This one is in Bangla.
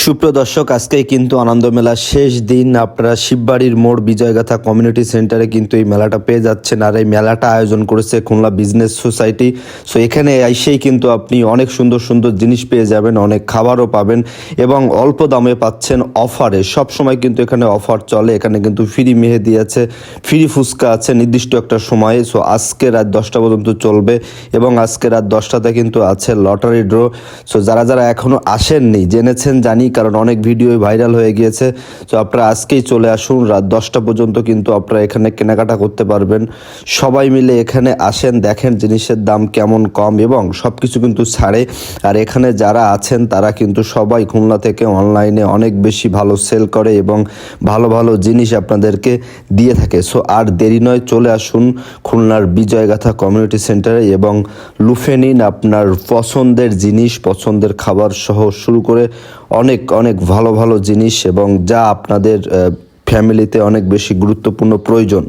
সুপ্রিয় দর্শক, আজকেই কিন্তু আনন্দ মেলার শেষ দিন। আপনারা শিববাড়ির মোড় বিজয়গাথা কমিউনিটি সেন্টারে কিন্তু এই মেলাটা পেয়ে যাচ্ছেন। আর এই মেলাটা আয়োজন করেছে খুলনা বিজনেস সোসাইটি। সো এখানে এসেই কিন্তু আপনি অনেক সুন্দর সুন্দর জিনিস পেয়ে যাবেন, অনেক খাবারও পাবেন এবং অল্প দামে পাচ্ছেন অফারে। সব সময় কিন্তু এখানে অফার চলে। এখানে কিন্তু ফ্রি মেহেদি আছে, ফ্রি ফুচকা আছে নির্দিষ্ট একটা সময়ে। সো আজকে রাত 10টা পর্যন্ত চলবে এবং আজকে রাত 10টাতে কিন্তু আছে লটারি ড্র। সো যারা যারা এখনও আসেননি, জেনেছেন জানি, কারণ অনেক ভিডিও ভাইরাল হয়ে গিয়েছে। তো আপনারা আজকেই চলে আসুন, রাত 10টা পর্যন্ত কিন্তু আপনারা এখানে কেনাকাটা করতে পারবেন। সবাই মিলে এখানে আসেন, দেখেন জিনিসের দাম কেমন কম এবং সব কিছু কিন্তু ছাড়ে। আর এখানে যারা আছেন তারা কিন্তু সবাই খুলনা থেকে অনলাইনে অনেক বেশি ভালো সেল করে এবং ভালো ভালো জিনিস আপনাদেরকে দিয়ে থাকে। সো আর দেরি নয়, চলে আসুন খুলনার বিজয়গাথা কমিউনিটি সেন্টারে এবং লুফে নিন আপনার পছন্দের জিনিস, পছন্দের খাবার সহ শুরু করে অনেক অনেক ভালো ভালো জিনিস এবং যা আপনাদের ফ্যামিলিতে অনেক বেশি গুরুত্বপূর্ণ প্রয়োজন।